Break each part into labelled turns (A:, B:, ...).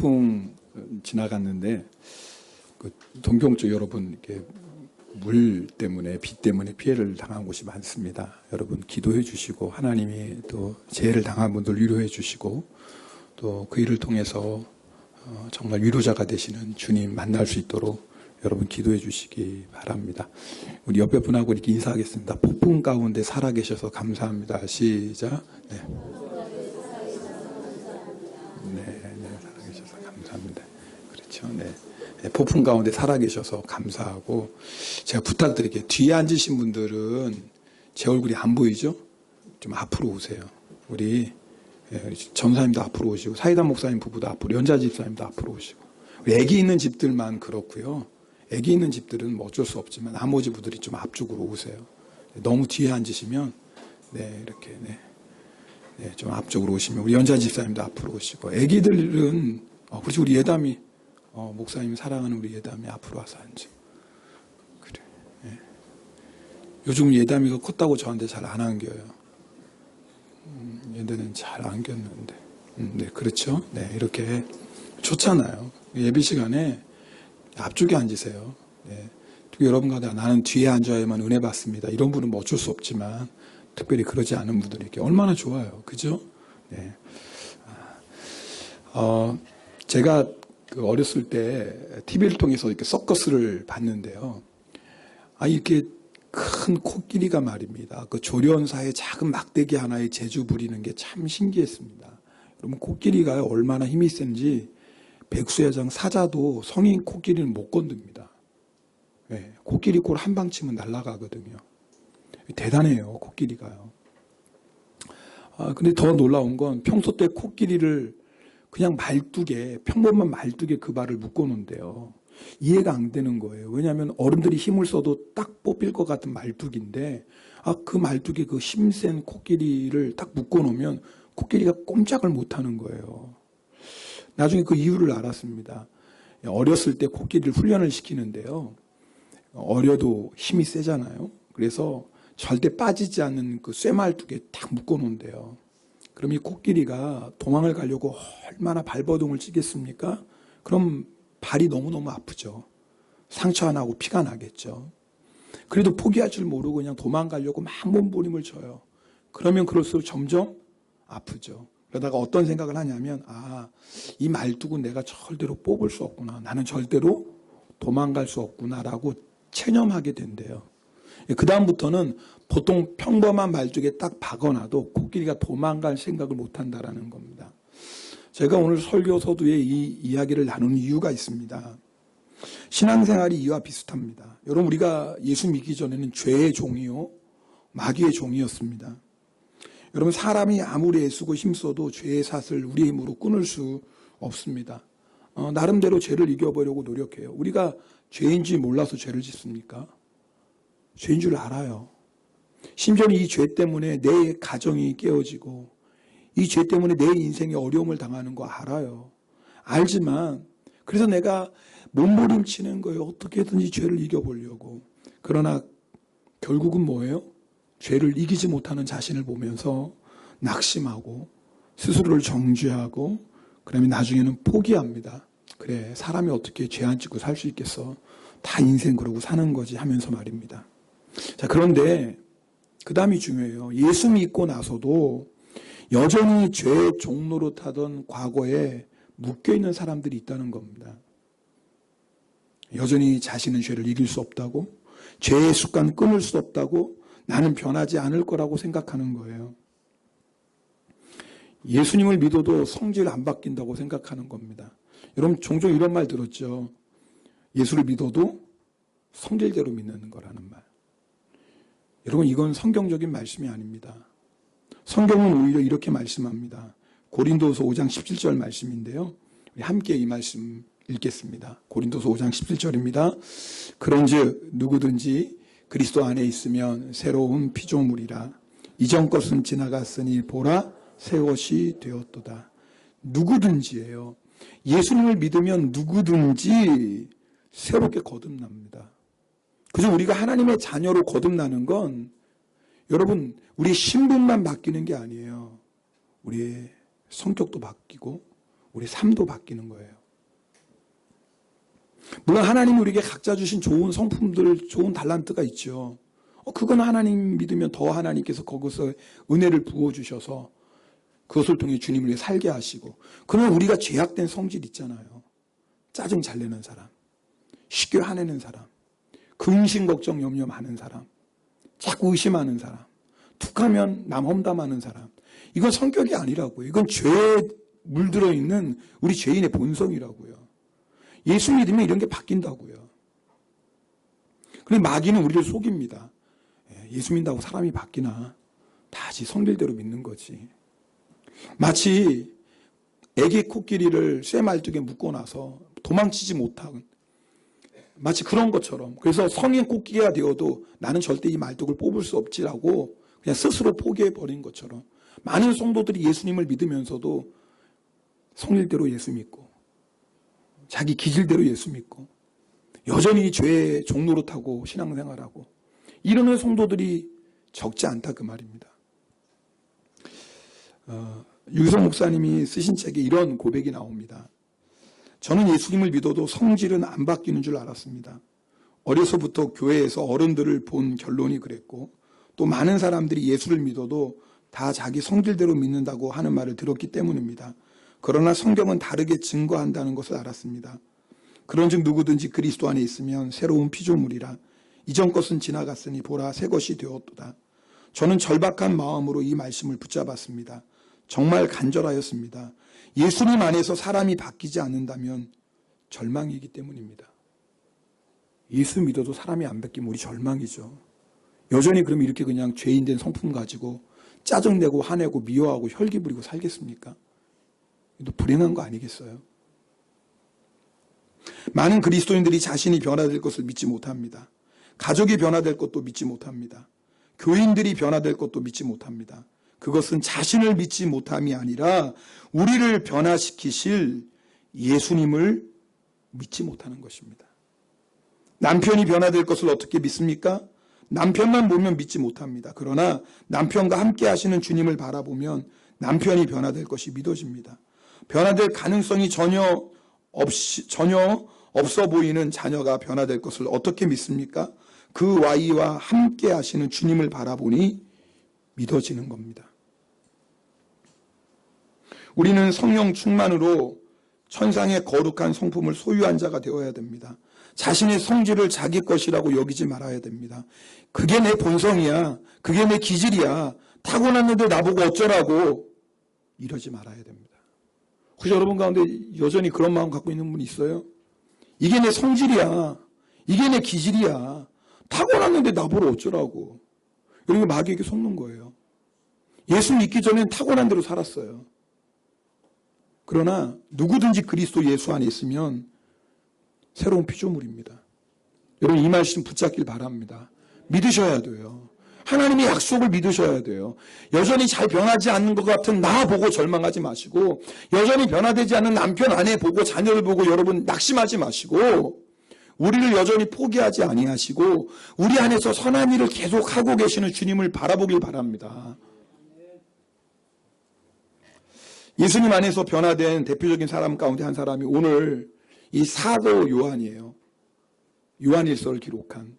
A: 태풍 지나갔는데 그 동경 쪽 여러분 이렇게 물 때문에 비 때문에 피해를 당한 곳이 많습니다. 여러분 기도해 주시고 하나님이 또 재해를 당한 분들 위로해 주시고 또 그 일을 통해서 정말 위로자가 되시는 주님 만날 수 있도록 여러분 기도해 주시기 바랍니다. 우리 옆에 분하고 이렇게 인사하겠습니다. 폭풍 가운데 살아계셔서 감사합니다. 시작. 네. 네, 살아계셔서 감사합니다. 그렇죠. 네. 폭풍 가운데 살아계셔서 감사하고 제가 부탁드릴게요. 뒤에 앉으신 분들은 제 얼굴이 안 보이죠? 좀 앞으로 오세요. 우리 전사님도 앞으로 오시고 사이다 목사님 부부도 앞으로 연자 집사님도 앞으로 오시고 우리 애기 있는 집들만 그렇고요. 애기 있는 집들은 뭐 어쩔 수 없지만 나머지 분들이 좀 앞쪽으로 오세요. 너무 뒤에 앉으시면 이렇게 좀 앞쪽으로 오시면 우리 연자 집사님도 앞으로 오시고 애기들은 그렇지 우리 예담이 목사님 사랑하는 우리 예담이 앞으로 와서 앉아. 그래. 네. 요즘 예담이가 컸다고 저한테 잘 안 안겨요. 얘들은 잘 안겼는데. 네, 그렇죠. 네, 이렇게 좋잖아요. 예배 시간에 앞쪽에 앉으세요. 네. 여러분 가다 나는 뒤에 앉아야만 은혜 받습니다. 이런 분은 뭐 어쩔 수 없지만 특별히 그러지 않은 분들에게 얼마나 좋아요. 그죠? 네. 제가 어렸을 때 TV를 통해서 이렇게 서커스를 봤는데요. 이렇게 큰 코끼리가 말입니다. 그 조련사의 작은 막대기 하나에 재주 부리는 게 참 신기했습니다. 여러분 코끼리가 얼마나 힘이 센지 백수야장 사자도 성인 코끼리는 못 건듭니다. 네, 코끼리 꼴 한 방 치면 날아가거든요. 대단해요, 코끼리가요. 근데 더 놀라운 건 평소 때 코끼리를 그냥 말뚝에, 평범한 말뚝에 그 발을 묶어놓은대요. 이해가 안 되는 거예요. 왜냐하면 어른들이 힘을 써도 딱 뽑힐 것 같은 말뚝인데, 그 말뚝에 그 힘센 코끼리를 딱 묶어놓으면 코끼리가 꼼짝을 못 하는 거예요. 나중에 그 이유를 알았습니다. 어렸을 때 코끼리를 훈련을 시키는데요. 어려도 힘이 세잖아요. 그래서 절대 빠지지 않는 그 쇠말뚝에 딱 묶어놓은대요. 그럼 이 코끼리가 도망을 가려고 얼마나 발버둥을 치겠습니까? 그럼 발이 너무너무 아프죠. 상처 안 하고 피가 나겠죠. 그래도 포기할 줄 모르고 그냥 도망가려고 막 몸부림을 쳐요. 그러면 그럴수록 점점 아프죠. 그러다가 어떤 생각을 하냐면 이 말뚝은 내가 절대로 뽑을 수 없구나. 나는 절대로 도망갈 수 없구나라고 체념하게 된대요. 그 다음부터는 보통 평범한 말뚝에 딱 박아놔도 코끼리가 도망갈 생각을 못한다라는 겁니다. 제가 오늘 설교 서두에 이 이야기를 나누는 이유가 있습니다. 신앙생활이 이와 비슷합니다. 여러분 우리가 예수 믿기 전에는 죄의 종이요 마귀의 종이었습니다. 여러분 사람이 아무리 애쓰고 힘써도 죄의 삿을 우리의 힘으로 끊을 수 없습니다. 나름대로 죄를 이겨보려고 노력해요. 우리가 죄인지 몰라서 죄를 짓습니까? 죄인 줄 알아요. 심지어 이 죄 때문에 내 가정이 깨어지고 이 죄 때문에 내 인생에 어려움을 당하는 거 알아요. 알지만 그래서 내가 몸부림치는 거예요. 어떻게든지 죄를 이겨보려고. 그러나 결국은 뭐예요? 죄를 이기지 못하는 자신을 보면서 낙심하고 스스로를 정죄하고 그다음에 나중에는 포기합니다. 그래 사람이 어떻게 죄 안 짓고 살 수 있겠어. 다 인생 그러고 사는 거지 하면서 말입니다. 자, 그런데 그 다음이 중요해요. 예수 믿고 나서도 여전히 죄의 종로로 타던 과거에 묶여있는 사람들이 있다는 겁니다. 여전히 자신은 죄를 이길 수 없다고, 죄의 습관 끊을 수 없다고, 나는 변하지 않을 거라고 생각하는 거예요. 예수님을 믿어도 성질 안 바뀐다고 생각하는 겁니다. 여러분 종종 이런 말 들었죠. 예수를 믿어도 성질대로 믿는 거라는 말. 여러분 이건 성경적인 말씀이 아닙니다. 성경은 오히려 이렇게 말씀합니다. 고린도서 5장 17절 말씀인데요. 우리 함께 이 말씀 읽겠습니다. 고린도서 5장 17절입니다. 그런즉 누구든지 그리스도 안에 있으면 새로운 피조물이라. 이전 것은 지나갔으니 보라 새 것이 되었도다. 누구든지예요. 예수님을 믿으면 누구든지 새롭게 거듭납니다. 그저 우리가 하나님의 자녀로 거듭나는 건 여러분 우리의 신분만 바뀌는 게 아니에요. 우리의 성격도 바뀌고 우리 삶도 바뀌는 거예요. 물론 하나님이 우리에게 각자 주신 좋은 성품들, 좋은 달란트가 있죠. 그건 하나님 믿으면 더 하나님께서 거기서 은혜를 부어주셔서 그것을 통해 주님을 위해 살게 하시고, 그러면 우리가 죄악된 성질 있잖아요. 짜증 잘 내는 사람, 쉽게 화내는 사람, 근심 걱정 염려 많은 사람, 자꾸 의심하는 사람, 툭하면 남 험담하는 사람, 이건 성격이 아니라고요. 이건 죄에 물들어 있는 우리 죄인의 본성이라고요. 예수 믿으면 이런 게 바뀐다고요. 그런데 마귀는 우리를 속입니다. 예수 믿는다고 사람이 바뀌나? 다시 성질대로 믿는 거지. 마치 애기 코끼리를 쇠 말뚝에 묶어놔서 도망치지 못한 마치 그런 것처럼, 그래서 성인 코끼리가 되어도 나는 절대 이 말뚝을 뽑을 수 없지라고 그냥 스스로 포기해버린 것처럼, 많은 성도들이 예수님을 믿으면서도 성질대로 예수 믿고 자기 기질대로 예수 믿고 여전히 죄의 종로로 타고 신앙생활하고 이러는 성도들이 적지 않다 그 말입니다. 유기성 목사님이 쓰신 책에 이런 고백이 나옵니다. 저는 예수님을 믿어도 성질은 안 바뀌는 줄 알았습니다. 어려서부터 교회에서 어른들을 본 결론이 그랬고, 또 많은 사람들이 예수를 믿어도 다 자기 성질대로 믿는다고 하는 말을 들었기 때문입니다. 그러나 성경은 다르게 증거한다는 것을 알았습니다. 그런즉 누구든지 그리스도 안에 있으면 새로운 피조물이라, 이전 것은 지나갔으니 보라 새 것이 되었도다. 저는 절박한 마음으로 이 말씀을 붙잡았습니다. 정말 간절하였습니다. 예수님 안에서 사람이 바뀌지 않는다면 절망이기 때문입니다. 예수 믿어도 사람이 안 바뀌면 우리 절망이죠. 여전히 그럼 이렇게 그냥 죄인된 성품 가지고 짜증내고 화내고 미워하고 혈기 부리고 살겠습니까? 또 불행한 거 아니겠어요? 많은 그리스도인들이 자신이 변화될 것을 믿지 못합니다. 가족이 변화될 것도 믿지 못합니다. 교인들이 변화될 것도 믿지 못합니다. 그것은 자신을 믿지 못함이 아니라 우리를 변화시키실 예수님을 믿지 못하는 것입니다. 남편이 변화될 것을 어떻게 믿습니까? 남편만 보면 믿지 못합니다. 그러나 남편과 함께 하시는 주님을 바라보면 남편이 변화될 것이 믿어집니다. 변화될 가능성이 전혀 없어 보이는 자녀가 변화될 것을 어떻게 믿습니까? 그 와이와 함께 하시는 주님을 바라보니 믿어지는 겁니다. 우리는 성령 충만으로 천상의 거룩한 성품을 소유한 자가 되어야 됩니다. 자신의 성질을 자기 것이라고 여기지 말아야 됩니다. 그게 내 본성이야. 그게 내 기질이야. 타고났는데 나보고 어쩌라고 이러지 말아야 됩니다. 혹시 여러분 가운데 여전히 그런 마음 갖고 있는 분 있어요? 이게 내 성질이야. 이게 내 기질이야. 타고났는데 나보고 어쩌라고. 이런 게 마귀에게 속는 거예요. 예수 믿기 전엔 타고난 대로 살았어요. 그러나 누구든지 그리스도 예수 안에 있으면 새로운 피조물입니다. 여러분 이 말씀 붙잡길 바랍니다. 믿으셔야 돼요. 하나님의 약속을 믿으셔야 돼요. 여전히 잘 변하지 않는 것 같은 나 보고 절망하지 마시고, 여전히 변화되지 않는 남편 아내 보고 자녀를 보고 여러분 낙심하지 마시고, 우리를 여전히 포기하지 아니하시고 우리 안에서 선한 일을 계속하고 계시는 주님을 바라보길 바랍니다. 예수님 안에서 변화된 대표적인 사람 가운데 한 사람이 오늘 이 사도 요한이에요. 요한일서를 기록한.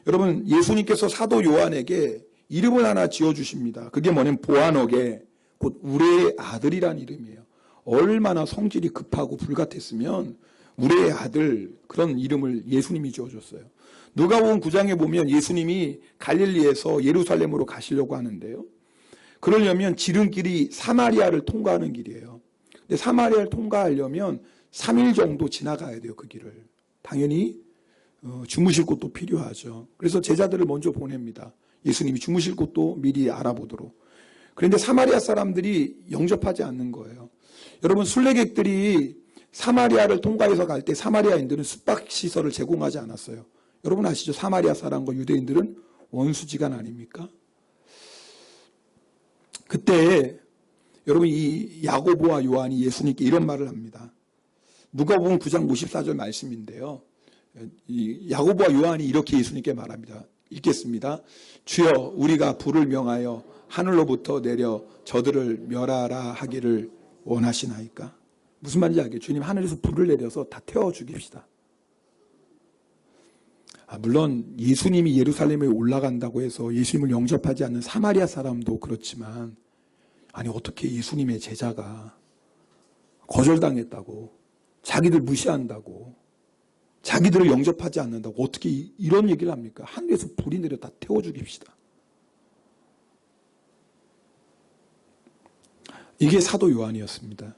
A: 여러분 예수님께서 사도 요한에게 이름을 하나 지어주십니다. 그게 뭐냐면 보아너게, 곧 우리의 아들이란 이름이에요. 얼마나 성질이 급하고 불같았으면 우리의 아들, 그런 이름을 예수님이 지어줬어요. 누가복음 9장에 보면 예수님이 갈릴리에서 예루살렘으로 가시려고 하는데요. 그러려면 지름길이 사마리아를 통과하는 길이에요. 근데 사마리아를 통과하려면 3일 정도 지나가야 돼요, 그 길을. 당연히 주무실 곳도 필요하죠. 그래서 제자들을 먼저 보냅니다. 예수님이 주무실 곳도 미리 알아보도록. 그런데 사마리아 사람들이 영접하지 않는 거예요. 여러분 순례객들이 사마리아를 통과해서 갈 때 사마리아인들은 숙박시설을 제공하지 않았어요. 여러분 아시죠? 사마리아 사람과 유대인들은 원수지간 아닙니까? 그때 여러분 이 야고보와 요한이 예수님께 이런 말을 합니다. 누가복음 9장 54절 말씀인데요. 이 야고보와 요한이 이렇게 예수님께 말합니다. 읽겠습니다. 주여 우리가 불을 명하여 하늘로부터 내려 저들을 멸하라 하기를 원하시나이까? 무슨 말인지 알겠죠? 주님 하늘에서 불을 내려서 다 태워 죽입시다. 물론 예수님이 예루살렘에 올라간다고 해서 예수님을 영접하지 않는 사마리아 사람도 그렇지만, 아니 어떻게 예수님의 제자가 거절당했다고, 자기들 무시한다고, 자기들을 영접하지 않는다고 어떻게 이런 얘기를 합니까? 하늘에서 불이 내려 다 태워 죽입시다. 이게 사도 요한이었습니다.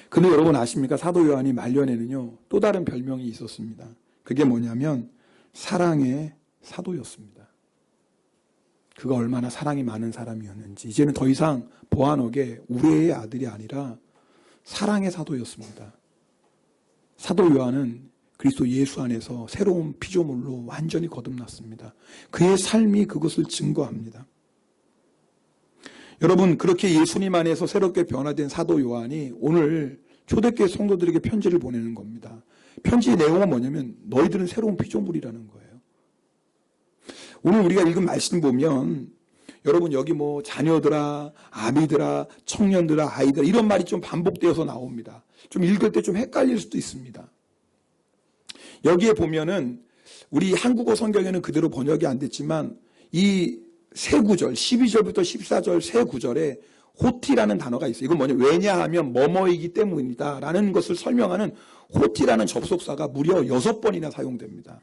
A: 근데 여러분 아십니까? 사도 요한이 말년에는요, 또 다른 별명이 있었습니다. 그게 뭐냐면 사랑의 사도였습니다. 그가 얼마나 사랑이 많은 사람이었는지. 이제는 더 이상 보아너게 우레의 아들이 아니라 사랑의 사도였습니다. 사도 요한은 그리스도 예수 안에서 새로운 피조물로 완전히 거듭났습니다. 그의 삶이 그것을 증거합니다. 여러분, 그렇게 예수님 안에서 새롭게 변화된 사도 요한이 오늘 초대교회 성도들에게 편지를 보내는 겁니다. 편지의 내용은 뭐냐면 너희들은 새로운 피조물이라는 거예요. 오늘 우리가 읽은 말씀 보면 여러분 여기 뭐 자녀들아, 아비들아, 청년들아, 아이들아 이런 말이 좀 반복되어서 나옵니다. 좀 읽을 때 좀 헷갈릴 수도 있습니다. 여기에 보면은 우리 한국어 성경에는 그대로 번역이 안 됐지만 이 세 구절, 12절부터 14절 세 구절에 호티라는 단어가 있어요. 이건 뭐냐? 왜냐하면 뭐뭐이기 때문이다 라는 것을 설명하는 호티라는 접속사가 무려 6번이나 사용됩니다.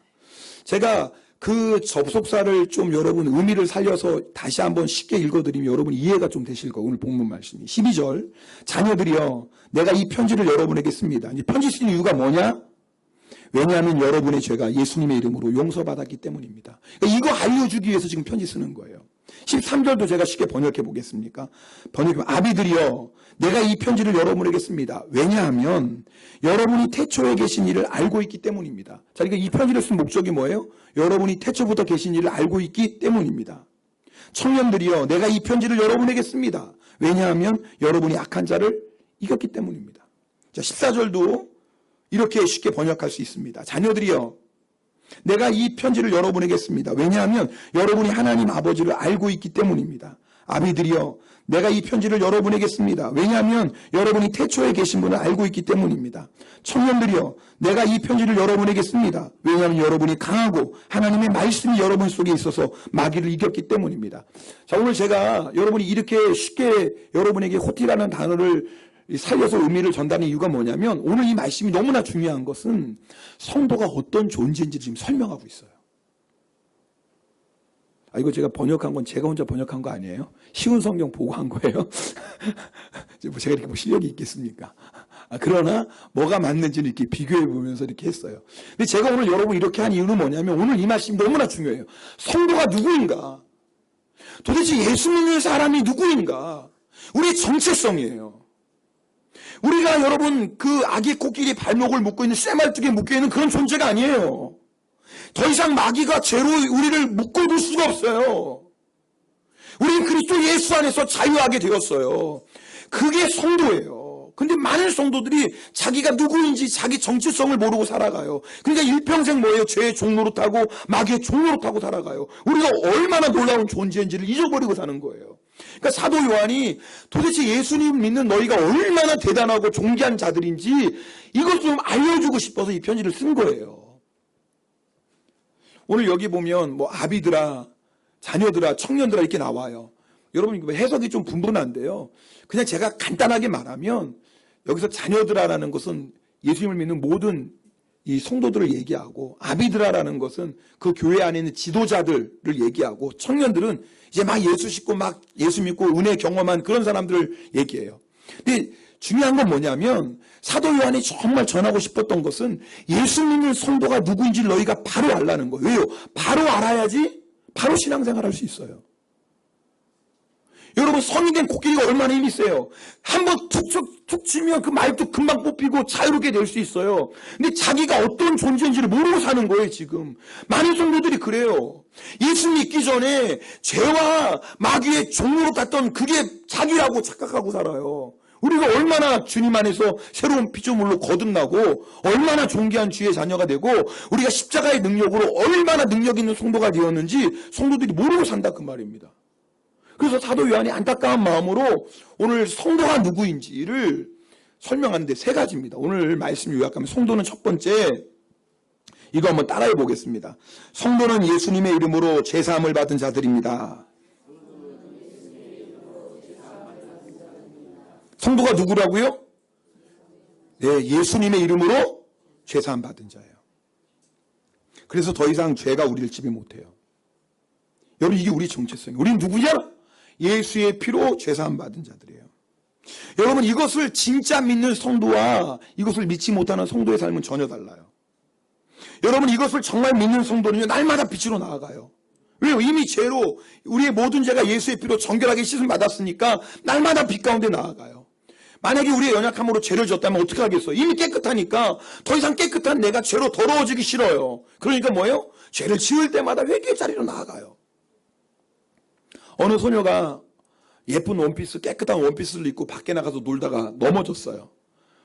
A: 제가 그 접속사를 좀 여러분 의미를 살려서 다시 한번 쉽게 읽어드리면 여러분 이해가 좀 되실 거예요. 오늘 본문 말씀이. 12절, 자녀들이여 내가 이 편지를 여러분에게 씁니다. 이 편지 쓰는 이유가 뭐냐? 왜냐하면 여러분의 죄가 예수님의 이름으로 용서받았기 때문입니다. 그러니까 이거 알려주기 위해서 지금 편지 쓰는 거예요. 13절도 제가 쉽게 번역해 보겠습니까? 번역하면 아비들이여 내가 이 편지를 여러분에게 씁니다. 왜냐하면 여러분이 태초에 계신 일을 알고 있기 때문입니다. 자, 그러니까 이 편지를 쓴 목적이 뭐예요? 여러분이 태초부터 계신 일을 알고 있기 때문입니다. 청년들이여 내가 이 편지를 여러분에게 씁니다. 왜냐하면 여러분이 악한 자를 이겼기 때문입니다. 자, 14절도 이렇게 쉽게 번역할 수 있습니다. 자녀들이여 내가 이 편지를 여러분에게 씁니다. 왜냐하면 여러분이 하나님 아버지를 알고 있기 때문입니다. 아비들이여 내가 이 편지를 여러분에게 씁니다. 왜냐하면 여러분이 태초에 계신 분을 알고 있기 때문입니다. 청년들이여 내가 이 편지를 여러분에게 씁니다. 왜냐하면 여러분이 강하고 하나님의 말씀이 여러분 속에 있어서 마귀를 이겼기 때문입니다. 자, 오늘 제가 여러분이 이렇게 쉽게 여러분에게 호티라는 단어를 살려서 의미를 전달하는 이유가 뭐냐면 오늘 이 말씀이 너무나 중요한 것은 성도가 어떤 존재인지 지금 설명하고 있어요. 이거 제가 번역한 건 제가 혼자 번역한 거 아니에요? 쉬운 성경 보고 한 거예요? 제가 이렇게 뭐 실력이 있겠습니까? 그러나 뭐가 맞는지를 이렇게 비교해 보면서 이렇게 했어요. 근데 제가 오늘 여러분 이렇게 한 이유는 뭐냐면 오늘 이 말씀이 너무나 중요해요. 성도가 누구인가? 도대체 예수 믿는 사람이 누구인가? 우리의 정체성이에요. 우리가 여러분 그 아기 코끼리 발목을 묶고 있는 쇠말뚝에 묶여있는 그런 존재가 아니에요. 더 이상 마귀가 죄로 우리를 묶어둘 수가 없어요. 우리는 그리스도 예수 안에서 자유하게 되었어요. 그게 성도예요. 근데 많은 성도들이 자기가 누구인지 자기 정체성을 모르고 살아가요. 그러니까 일평생 뭐예요? 죄의 종노릇하고 마귀의 종노릇하고 살아가요. 우리가 얼마나 놀라운 존재인지를 잊어버리고 사는 거예요. 그러니까 사도 요한이 도대체 예수님 믿는 너희가 얼마나 대단하고 존귀한 자들인지 이것 좀 알려주고 싶어서 이 편지를 쓴 거예요. 오늘 여기 보면 뭐 아비들아, 자녀들아, 청년들아 이렇게 나와요. 여러분 해석이 좀 분분한데요. 그냥 제가 간단하게 말하면 여기서 자녀들아라는 것은 예수님을 믿는 모든 이 성도들을 얘기하고 아비들아라는 것은 그 교회 안에 있는 지도자들을 얘기하고 청년들은 이제 막 예수 믿고 막 예수 믿고 은혜 경험한 그런 사람들을 얘기해요. 근데 중요한 건 뭐냐면 사도 요한이 정말 전하고 싶었던 것은 예수 믿는 성도가 누구인지 너희가 바로 알라는 거예요. 왜요? 바로 알아야지 바로 신앙생활 할 수 있어요. 여러분 성이 된 코끼리가 얼마나 힘이 세요. 한번 툭툭 치면 그 말도 금방 뽑히고 자유롭게 될 수 있어요. 근데 자기가 어떤 존재인지를 모르고 사는 거예요 지금. 많은 성도들이 그래요. 예수 믿기 전에 죄와 마귀의 종로로 갔던 그게 자기라고 착각하고 살아요. 우리가 얼마나 주님 안에서 새로운 피조물로 거듭나고 얼마나 존귀한 주의 자녀가 되고 우리가 십자가의 능력으로 얼마나 능력 있는 성도가 되었는지 성도들이 모르고 산다 그 말입니다. 그래서 사도 요한이 안타까운 마음으로 오늘 성도가 누구인지를 설명하는데 세 가지입니다. 오늘 말씀 요약하면 성도는 첫 번째, 이거 한번 따라해 보겠습니다. 성도는 예수님의 이름으로 제사함을 받은 자들입니다. 성도가 누구라고요? 네, 예수님의 이름으로 제사함 받은 자예요. 그래서 더 이상 죄가 우리를 지배 못해요. 여러분, 이게 우리 정체성이에요. 우리는 누구냐? 예수의 피로 제사함 받은 자들이에요. 여러분, 이것을 진짜 믿는 성도와 이것을 믿지 못하는 성도의 삶은 전혀 달라요. 여러분, 이것을 정말 믿는 성도는요, 날마다 빛으로 나아가요. 왜요? 이미 죄로 우리의 모든 죄가 예수의 피로 정결하게 씻음 받았으니까 날마다 빛 가운데 나아가요. 만약에 우리의 연약함으로 죄를 졌다면 어떻게 하겠어요? 이미 깨끗하니까 더 이상 깨끗한 내가 죄로 더러워지기 싫어요. 그러니까 뭐예요? 죄를 지을 때마다 회개의 자리로 나아가요. 어느 소녀가 예쁜 원피스, 깨끗한 원피스를 입고 밖에 나가서 놀다가 넘어졌어요.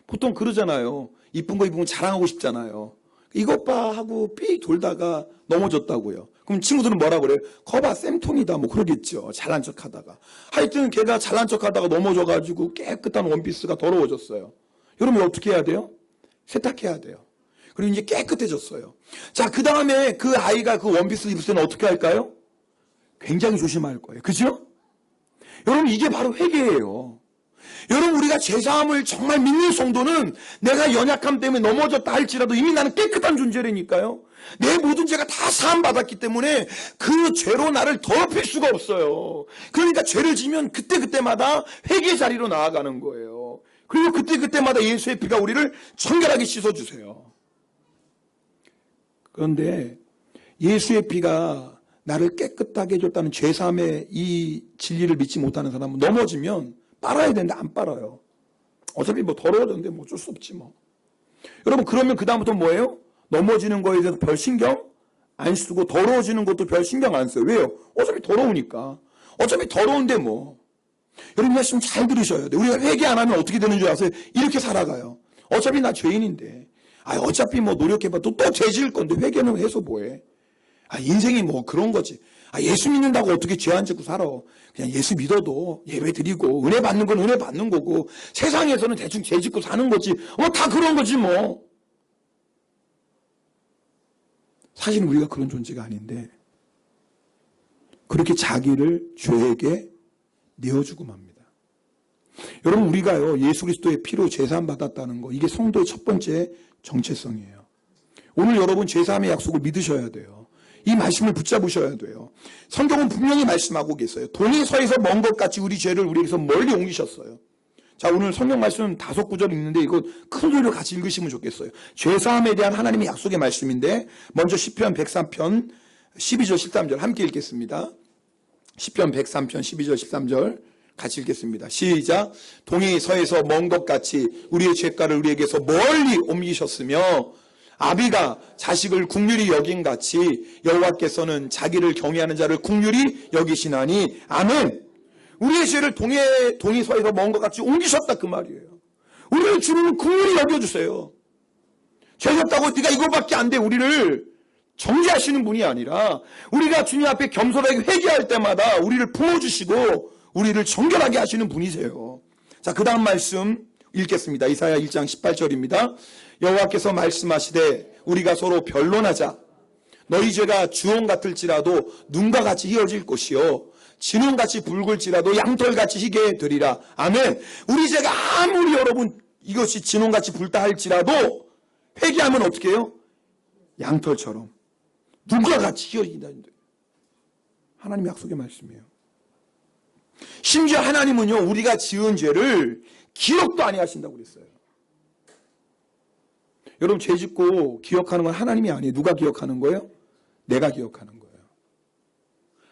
A: 보통 그러잖아요. 이쁜 거 입으면 자랑하고 싶잖아요. 이것 봐 하고 삐 돌다가 넘어졌다고요. 그럼 친구들은 뭐라 그래요? 거봐 쌤통이다 뭐 그러겠죠. 잘난 척하다가. 하여튼 걔가 잘난 척하다가 넘어져가지고 깨끗한 원피스가 더러워졌어요. 여러분 어떻게 해야 돼요? 세탁해야 돼요. 그리고 이제 깨끗해졌어요. 자, 그 다음에 그 아이가 그 원피스를 입을 때는 어떻게 할까요? 굉장히 조심할 거예요. 그죠? 여러분, 이게 바로 회개예요. 여러분, 우리가 죄사함을 정말 믿는 성도는 내가 연약함 때문에 넘어졌다 할지라도 이미 나는 깨끗한 존재라니까요. 내 모든 죄가 다 사함받았기 때문에 그 죄로 나를 더럽힐 수가 없어요. 그러니까 죄를 지면 그때그때마다 회개 자리로 나아가는 거예요. 그리고 그때그때마다 예수의 피가 우리를 정결하게 씻어주세요. 그런데 예수의 피가 나를 깨끗하게 해줬다는 죄사함의 이 진리를 믿지 못하는 사람은 넘어지면 빨아야 되는데 안 빨아요. 어차피 뭐 더러워졌는데 뭐 어쩔 수 없지 뭐. 여러분, 그러면 그 다음부터 뭐예요? 넘어지는 거에 대해서 별 신경 안 쓰고 더러워지는 것도 별 신경 안 써요. 왜요? 어차피 더러우니까. 어차피 더러운데 뭐. 여러분, 말씀 잘 들으셔야 돼요. 우리가 회개 안 하면 어떻게 되는 줄 아세요? 이렇게 살아가요. 어차피 나 죄인인데. 어차피 뭐 노력해봐. 또 죄 지을 건데 회개는 해서 뭐해? 인생이 뭐 그런 거지. 예수 믿는다고 어떻게 죄 안 짓고 살아. 그냥 예수 믿어도 예배 드리고 은혜 받는 건 은혜 받는 거고 세상에서는 대충 죄 짓고 사는 거지. 다 그런 거지 뭐. 사실은 우리가 그런 존재가 아닌데 그렇게 자기를 죄에게 내어주고 맙니다. 여러분, 우리가요 예수 그리스도의 피로 제사함 받았다는 거, 이게 성도의 첫 번째 정체성이에요. 오늘 여러분 제사함의 약속을 믿으셔야 돼요. 이 말씀을 붙잡으셔야 돼요. 성경은 분명히 말씀하고 계세요. 동이 서에서 먼 것 같이 우리 죄를 우리에게서 멀리 옮기셨어요. 자, 오늘 성경 말씀 5구절 있는데 이거 큰 소리로 같이 읽으시면 좋겠어요. 죄사함에 대한 하나님의 약속의 말씀인데 먼저 시편 103편 12절 13절 함께 읽겠습니다. 시편 103편 12절 13절 같이 읽겠습니다. 시작. 동이 서에서 먼 것 같이 우리의 죄가를 우리에게서 멀리 옮기셨으며 아비가 자식을 국률이 여긴 같이 여호와께서는 자기를 경외하는 자를 국률이 여기시나니. 아멘. 우리의 죄를 동이 서에서 먼 것 같이 옮기셨다 그 말이에요. 우리를 주님은 국률이 여겨주세요. 죄졌다고 네가 이거밖에 안 돼 우리를 정죄하시는 분이 아니라 우리가 주님 앞에 겸손하게 회개할 때마다 우리를 품어주시고 우리를 정결하게 하시는 분이세요. 자, 그 다음 말씀 읽겠습니다. 이사야 1장 18절입니다. 여호와께서 말씀하시되 우리가 서로 변론하자. 너희 죄가 주홍 같을지라도 눈과 같이 희어질 것이요 진홍같이 붉을지라도 양털같이 희게 되리라. 아멘. 우리 죄가 아무리 여러분 이것이 진홍같이 붉다 할지라도 회개하면 어떻게 해요? 양털처럼 눈과 같이 희어진다. 하나님의 약속의 말씀이에요. 심지어 하나님은요 우리가 지은 죄를 기억도 안 하신다고 그랬어요. 여러분, 죄 짓고 기억하는 건 하나님이 아니에요. 누가 기억하는 거예요? 내가 기억하는 거예요.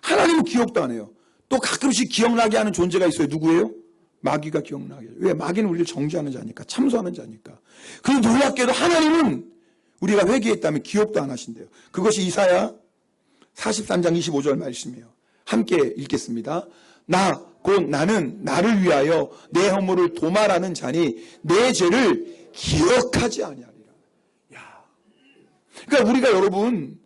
A: 하나님은 기억도 안 해요. 또 가끔씩 기억나게 하는 존재가 있어요. 누구예요? 마귀가 기억나게 해요. 왜? 마귀는 우리를 정죄하는 자니까, 참소하는 자니까. 그런데 놀랍게도 하나님은 우리가 회개했다면 기억도 안 하신대요. 그것이 이사야 43장 25절 말씀이에요. 함께 읽겠습니다. 곧 나는 나를 위하여 내 허물을 도말하는 자니 내 죄를 기억하지 아니하리라. 그러니까 우리가 여러분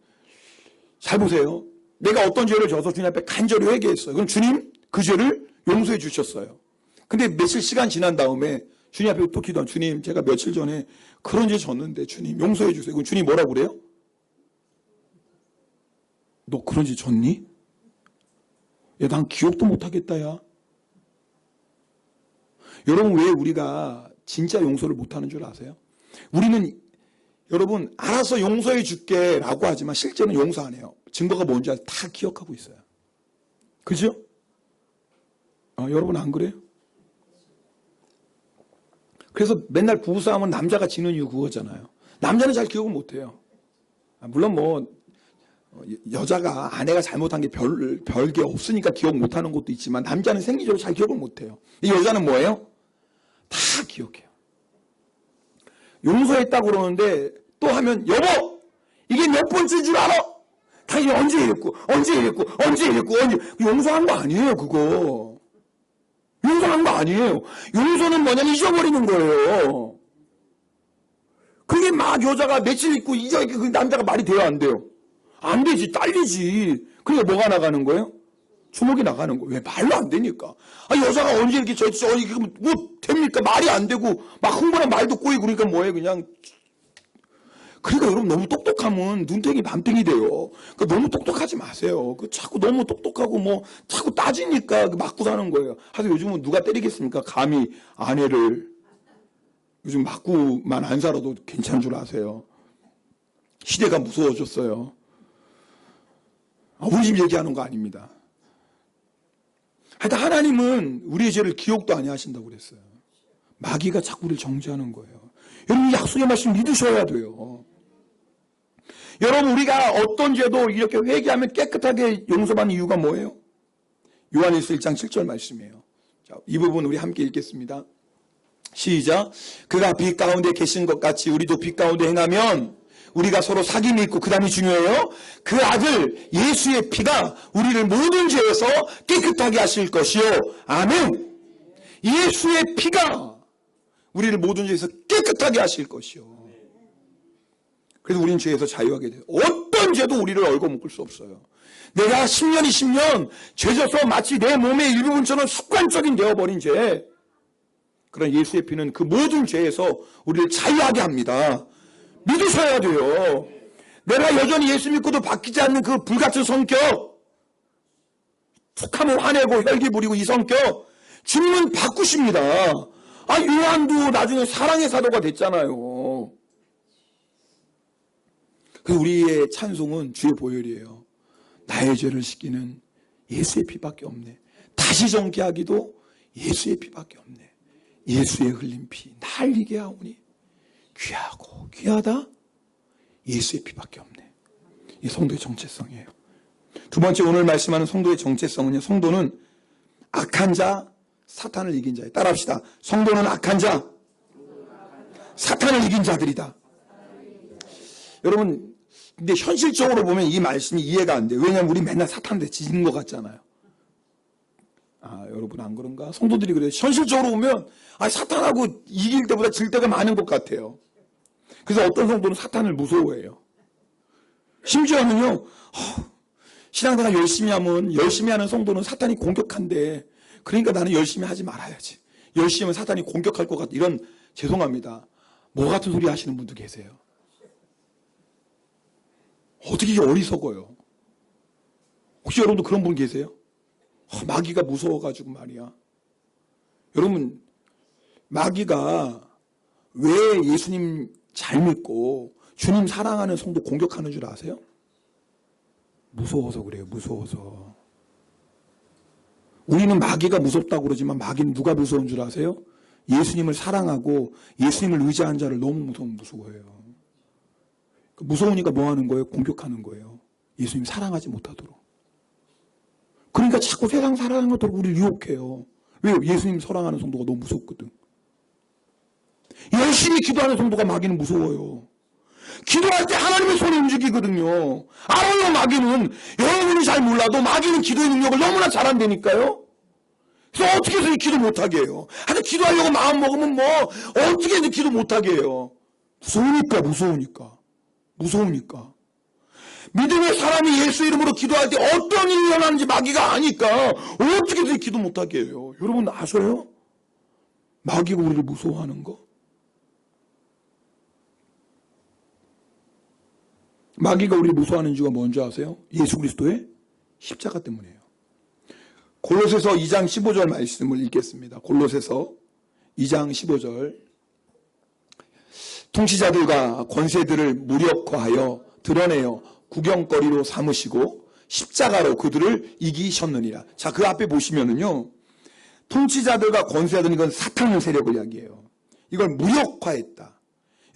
A: 잘 보세요. 내가 어떤 죄를 져서 주님 앞에 간절히 회개했어요. 그럼 주님 그 죄를 용서해 주셨어요. 근데 며칠 시간 지난 다음에 주님 앞에 또 기도한 주님 제가 며칠 전에 그런 죄 졌는데 주님 용서해 주세요. 그럼 주님 뭐라고 그래요? 너 그런 죄 졌니? 야, 난 기억도 못하겠다 야. 여러분 왜 우리가 진짜 용서를 못하는 줄 아세요? 우리는 여러분 알아서 용서해 줄게 라고 하지만 실제는 용서 안 해요. 증거가 뭔지 다 기억하고 있어요. 그죠? 여러분 안 그래요? 그래서 맨날 부부싸움은 남자가 지는 이유 그거잖아요. 남자는 잘 기억을 못해요. 물론 뭐 여자가 아내가 잘못한 게 별게 없으니까 기억 못하는 것도 있지만 남자는 생리적으로 잘 기억을 못해요. 이 여자는 뭐예요? 다 기억해요. 용서했다고 그러는데 또 하면 여보 이게 몇 번째인 줄 알아? 당연히 언제 이랬고 용서한 거 아니에요 그거. 용서한 거 아니에요. 용서는 뭐냐면 잊어버리는 거예요. 그게 막 여자가 며칠 있고 그 남자가 말이 돼요 안 돼요? 안 되지 딸리지. 그러니까 뭐가 나가는 거예요? 주먹이 나가는 거예요. 왜? 말로 안 되니까. 여자가 언제 이렇게 이게 뭐 됩니까? 말이 안 되고 막 흥분한 말도 꼬이고 그러니까 뭐예요 그냥. 그러니까 여러분 너무 똑똑하면 눈탱이 밤탱이 돼요. 그러니까 너무 똑똑하지 마세요. 자꾸 너무 똑똑하고 뭐 자꾸 따지니까 맞고 사는 거예요. 하여튼 요즘은 누가 때리겠습니까? 감히 아내를. 요즘 맞고만 안 살아도 괜찮은 줄 아세요. 시대가 무서워졌어요. 우리 집 얘기하는 거 아닙니다. 하여튼 하나님은 우리의 죄를 기억도 안 하신다고 그랬어요. 마귀가 자꾸 우리를 정죄하는 거예요. 여러분 이 약속의 말씀 믿으셔야 돼요. 여러분 우리가 어떤 죄도 이렇게 회개하면 깨끗하게 용서받는 이유가 뭐예요? 요한일서 1장 7절 말씀이에요. 자, 이 부분 우리 함께 읽겠습니다. 시작. 그가 빛 가운데 계신 것 같이 우리도 빛 가운데 행하면 우리가 서로 사귐이 있고 그 다음이 중요해요. 그 아들 예수의 피가 우리를 모든 죄에서 깨끗하게 하실 것이요. 아멘. 예수의 피가 우리를 모든 죄에서 깨끗하게 하실 것이요. 그래서 우리는 죄에서 자유하게 돼요. 어떤 죄도 우리를 얽어묶을 수 없어요. 내가 10년, 20년 죄져서 마치 내 몸의 일부분처럼 습관적인 되어버린 죄. 그런 예수의 피는 그 모든 죄에서 우리를 자유하게 합니다. 믿으셔야 돼요. 내가 여전히 예수 믿고도 바뀌지 않는 그 불같은 성격, 툭하면 화내고 혈기 부리고 이 성격, 주님은 바꾸십니다. 요한도 나중에 사랑의 사도가 됐잖아요. 그 우리의 찬송은 주의 보혈이에요. 나의 죄를 씻기는 예수의 피밖에 없네. 다시 정케하기도 예수의 피밖에 없네. 예수의 흘린 피 날리게 하오니 귀하고 귀하다 예수의 피밖에 없네. 이 성도의 정체성이에요. 두 번째 오늘 말씀하는 성도의 정체성은요. 성도는 악한 자, 사탄을 이긴 자예요. 따라합시다. 성도는 악한 자, 사탄을 이긴 자들이다. 여러분 근데 현실적으로 보면 이 말씀이 이해가 안 돼요. 왜냐하면 우리 맨날 사탄한테 지는 것 같잖아요. 여러분 안 그런가? 성도들이 그래요. 현실적으로 보면 사탄하고 이길 때보다 질 때가 많은 것 같아요. 그래서 어떤 성도는 사탄을 무서워해요. 심지어는요. 신앙생활 열심히 하면 열심히 하는 성도는 사탄이 공격한대. 그러니까 나는 열심히 하지 말아야지. 열심히 하면 사탄이 공격할 것 같다. 이런 죄송합니다. 뭐 같은 소리 하시는 분도 계세요. 어떻게 이게 어리석어요. 혹시 여러분도 그런 분 계세요? 마귀가 무서워가지고 말이야. 여러분 마귀가 왜 예수님 잘 믿고 주님 사랑하는 성도 공격하는 줄 아세요? 무서워서 그래요. 무서워서. 우리는 마귀가 무섭다고 그러지만 마귀는 누가 무서운 줄 아세요? 예수님을 사랑하고 예수님을 의지한 자를 너무 무서워해요. 무서우니까 뭐 하는 거예요? 공격하는 거예요. 예수님 사랑하지 못하도록. 그러니까 자꾸 세상 사랑하는 것도 우리를 유혹해요. 왜요? 예수님 사랑하는 성도가 너무 무섭거든. 열심히 기도하는 성도가 마귀는 무서워요. 기도할 때 하나님의 손이 움직이거든요. 알아요, 마귀는. 여러분이 잘 몰라도 마귀는 기도의 능력을 너무나 잘한다니까요. 그래서 어떻게 해서 기도 못하게 해요. 하여튼 기도하려고 마음 먹으면 뭐 어떻게 해서 기도 못하게 해요. 무서우니까. 믿음의 사람이 예수 이름으로 기도할 때 어떤 일이 일어나는지 마귀가 아니까 어떻게 해서 기도 못하게 해요. 여러분 아셔요? 마귀가 우리를 무서워하는 거? 마귀가 우리를 무서워하는 이유가 뭔지 아세요? 예수 그리스도의 십자가 때문이에요. 골로새서 2장 15절 말씀을 읽겠습니다. 골로새서 2장 15절. 통치자들과 권세들을 무력화하여 드러내어 구경거리로 삼으시고 십자가로 그들을 이기셨느니라. 자, 그 앞에 보시면은요, 통치자들과 권세자들, 이건 사탄의 세력을 이야기해요. 이걸 무력화했다.